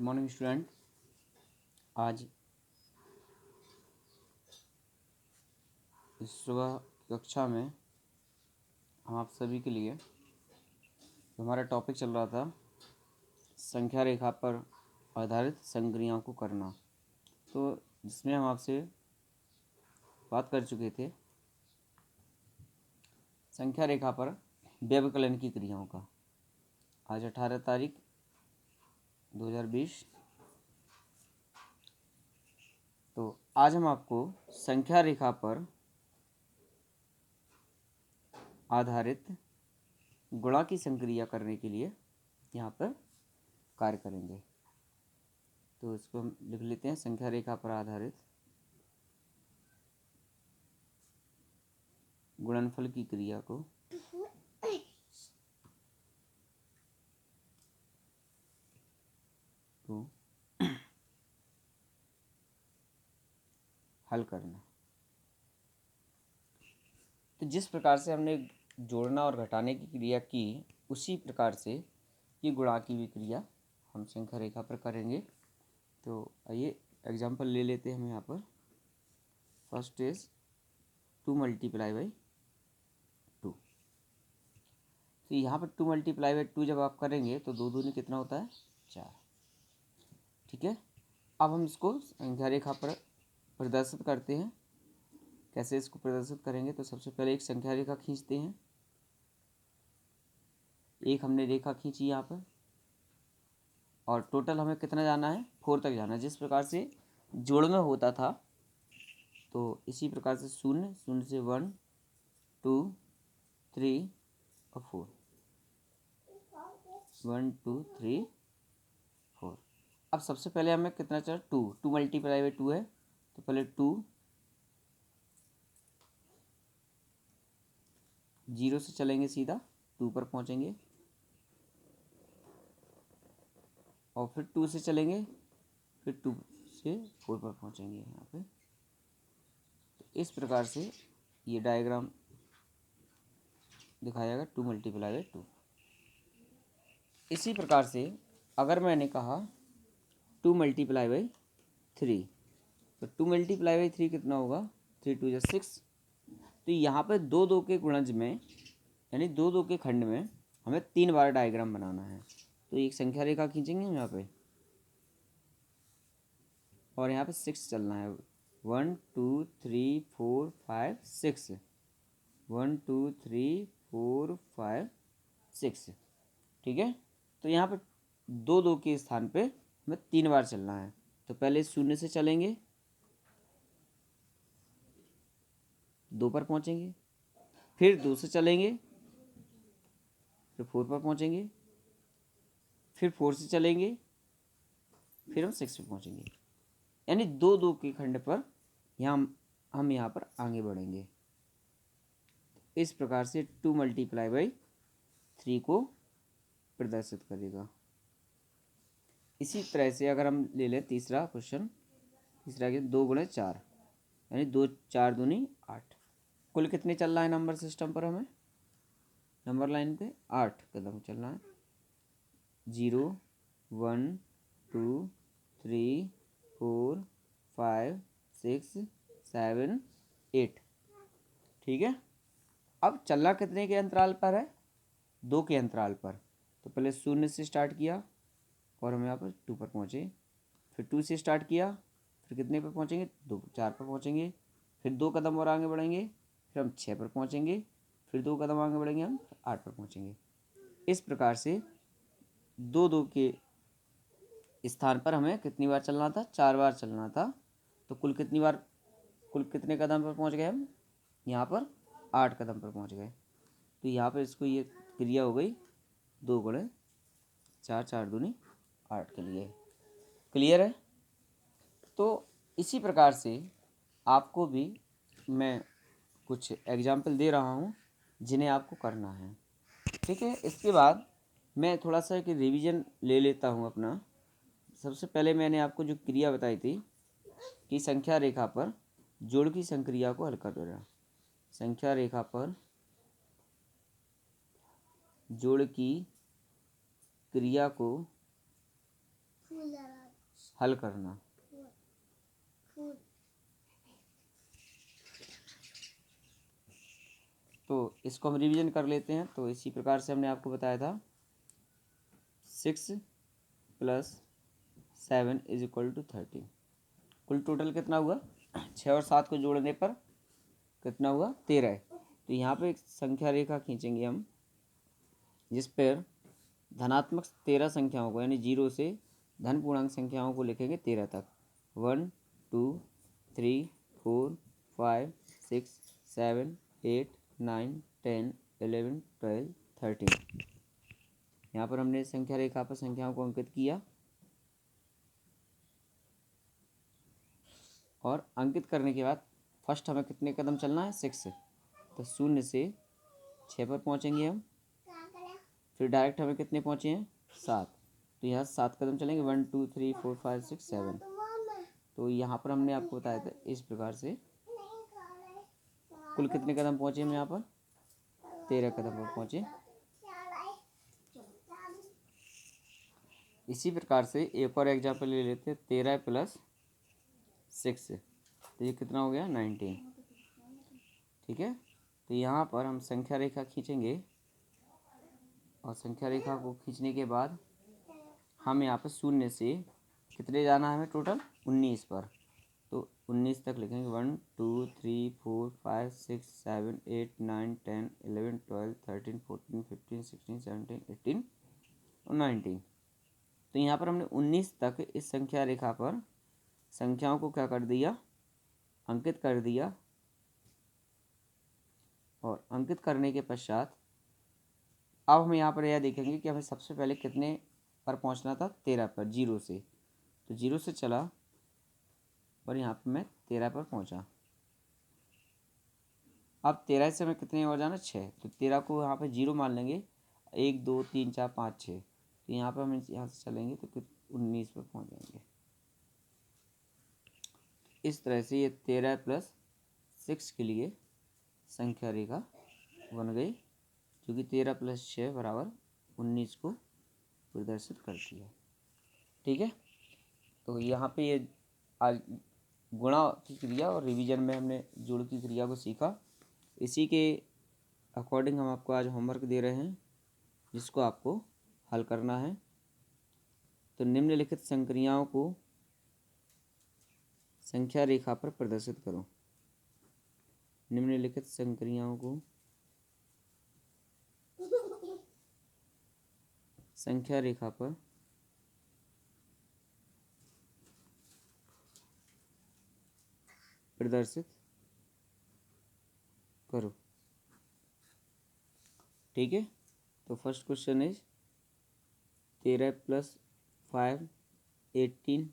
Morning student. आज इस सुबह कक्षा में हम आप सभी के लिए हमारा टॉपिक चल रहा था संख्या रेखा पर आधारित संक्रियाओं को करना, तो जिसमें हम आपसे बात कर चुके थे संख्या रेखा पर व्यवकलन की क्रियाओं का। आज 18 तारीख 2020। तो आज हम आपको संख्या रेखा पर आधारित गुणा की संक्रिया करने के लिए यहाँ पर कार्य करेंगे। तो इसको हम लिख लेते हैं, संख्या रेखा पर आधारित गुणनफल की क्रिया को हल करना। तो जिस प्रकार से हमने जोड़ना और घटाने की क्रिया की, उसी प्रकार से ये गुणा की भी क्रिया हम संख्या रेखा पर करेंगे। तो आइए एग्जाम्पल ले लेते हैं हम यहाँ पर। First is 2 multiply by 2। तो यहाँ पर 2 मल्टीप्लाई बाई 2 जब आप करेंगे तो 2 दूनी कितना होता है, 4। ठीक है, अब हम इसको संख्या रेखा पर प्रदर्शित करते हैं। कैसे इसको प्रदर्शित करेंगे, तो सबसे पहले एक संख्या रेखा खींचते हैं। एक हमने रेखा खींची यहाँ पर, और टोटल हमें कितना जाना है, 4 तक जाना है। जिस प्रकार से जोड़ में होता था, तो इसी प्रकार से 0 0 से 1 2 3 और 4, 1 2 3 4। अब सबसे पहले हमें कितना चाहिए, 2 मल्टीप्लाई बाई 2 है, तो पहले 2 0 से चलेंगे, सीधा 2 पर पहुंचेंगे, और फिर 2 से चलेंगे, फिर 2 से 4 पर पहुंचेंगे यहाँ पे। तो इस प्रकार से ये डायग्राम दिखाया जाएगा, 2 मल्टीप्लाई बाई 2। इसी प्रकार से अगर मैंने कहा 2 मल्टीप्लाई बाई 3, तो 2 मल्टीप्लाई बाई 3 कितना होगा, 3 2 जा 6। तो यहाँ पे 2 2 के गुणज में, यानी 2 2 के खंड में हमें 3 बार डायग्राम बनाना है। तो एक संख्या रेखा खींचेंगे हम यहाँ पे, और यहाँ पे 6 चलना है। 1 2 3 4 5 6, 1 2 3 4 5 6। ठीक है, तो यहाँ पे 2 2 के स्थान पे हमें 3 बार चलना है। तो पहले 0 से चलेंगे, 2 पर पहुँचेंगे, फिर 2 से चलेंगे, फिर 4 पर पहुँचेंगे, फिर 4 से चलेंगे, फिर हम 6 पे पहुँचेंगे। यानी 2 2 के खंड पर हम यहाँ पर आगे बढ़ेंगे। इस प्रकार से 2 मल्टीप्लाई बाई 3 को प्रदर्शित करेगा। इसी तरह से अगर हम ले लें तीसरा क्वेश्चन, तीसरा के 2 गुणे 4, यानी 2 4 दूनी 8। कुल कितने चल रहा है नंबर सिस्टम पर, हमें नंबर लाइन पे 8 कदम चलना है। 0 1 2 3 4 5 6 7 8। ठीक है, अब चलना कितने के अंतराल पर है, 2 के अंतराल पर। तो पहले 0 से स्टार्ट किया और हम यहाँ पर 2 पर पहुँचे, फिर 2 से स्टार्ट किया, फिर कितने पर पहुँचेंगे, 2 4 पर पहुँचेंगे, फिर 2 कदम और आगे बढ़ेंगे, फिर हम 6 पर पहुँचेंगे, फिर 2 कदम आगे बढ़ेंगे, हम 8 पर पहुँचेंगे। इस प्रकार से 2 2 के स्थान पर हमें कितनी बार चलना था, 4 बार चलना था। तो कुल कितने कदम पर पहुँच गए हम, यहाँ पर 8 कदम पर पहुँच गए। तो यहाँ पर इसको ये क्रिया हो गई 2 गुणे 4 4 दूनी 8 के लिए। क्लियर है। तो इसी प्रकार से आपको भी मैं कुछ एग्जाम्पल दे रहा हूँ जिन्हें आपको करना है। ठीक है, इसके बाद मैं थोड़ा सा एक रिवीजन ले लेता हूँ अपना। सबसे पहले मैंने आपको जो क्रिया बताई थी कि संख्या रेखा पर जोड़ की संक्रिया को हल कर देना। संख्या रेखा पर जोड़ की क्रिया को हल करना। तो इसको हम रिवीजन कर लेते हैं। तो इसी प्रकार से हमने आपको बताया था 6 + 7 = 13। कुल टोटल कितना हुआ? 6 और 7 को जोड़ने पर कितना हुआ? 13। तो यहाँ पे एक संख्या रेखा खींचेंगे हम, जिस पर धनात्मक 13 संख्याओं को यानी 0 से धन पूर्णांक संख्याओं को लिखेंगे 13 तक। 1 2 3 4 5 6 7 8 9 10 11 12 13। यहाँ पर हमने संख्या रेखा पर संख्याओं को अंकित किया और अंकित करने के बाद फर्स्ट हमें कितने कदम चलना है? 6। तो 0 से 6 पर पहुँचेंगे हम। फिर डायरेक्ट हमें कितने पहुँचे हैं? 7। तो यहाँ 7 कदम चलेंगे। 1 2 3 4 5 6 7। तो यहाँ पर हमने आपको बताया था इस प्रकार से कुल कितने कदम पहुँचे हम यहाँ पर? 13 कदम पर पहुँचे। इसी प्रकार से एक और एग्जाम्पल ले लेते हैं। 13 + 6, तो ये कितना हो गया? 19। ठीक है। तो यहाँ पर हम संख्या रेखा खींचेंगे और संख्या रेखा को खींचने के बाद हम यहाँ पर 0 से कितने जाना है हमें? टोटल 19 पर। तो 19 तक लिखेंगे। 1 2 3 4 5 6 7 8 9 10 11 12 13 14 15 16 17 18 और 19। तो यहाँ पर हमने 19 तक इस संख्या रेखा पर संख्याओं को क्या कर दिया? अंकित कर दिया। और अंकित करने के पश्चात अब हम यहाँ पर यह देखेंगे कि हमें सबसे पहले कितने पर पहुँचना था? 13 पर, 0 से। तो 0 से चला और यहाँ पर मैं 13 पर पहुँचा। अब 13 से हमें कितने और जाना? 6। तो 13 को यहाँ पर 0 मान लेंगे। 1 2 3 4 5 6। तो यहाँ पर हम यहाँ से चलेंगे तो 19 पर पहुँच जाएंगे। इस तरह से ये 13 + 6 के लिए संख्या रेखा बन गई, जो कि 13 + 6 = 19 को प्रदर्शित करती है। ठीक है। तो यहाँ पे ये आज गुणा की क्रिया और रिवीजन में हमने जोड़ की क्रिया को सीखा। इसी के अकॉर्डिंग हम आपको आज होमवर्क दे रहे हैं, जिसको आपको हल करना है। तो निम्नलिखित संक्रियाओं को संख्या रेखा पर प्रदर्शित करो। निम्नलिखित संक्रियाओं को संख्या रेखा पर प्रदर्शित करो। ठीक है। तो फर्स्ट क्वेश्चन इज 13 + 5 18,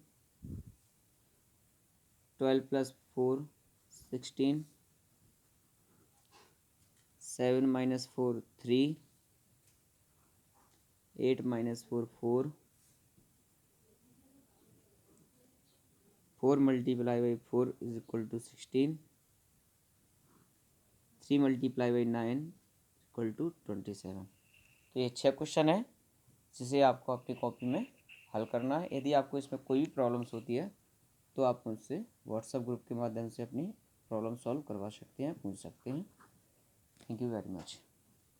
12 + 4 16, 7 - 4 3, 8 - 4 4, 4 × 4 = 16, 3 × 9 = 27। तो ये 6 क्वेश्चन है, जिसे आपको अपनी कॉपी में हल करना है। यदि आपको इसमें कोई भी प्रॉब्लम्स होती है तो आप मुझसे व्हाट्सएप ग्रुप के माध्यम से अपनी प्रॉब्लम सॉल्व करवा सकते हैं, पूछ सकते हैं। Thank you very much.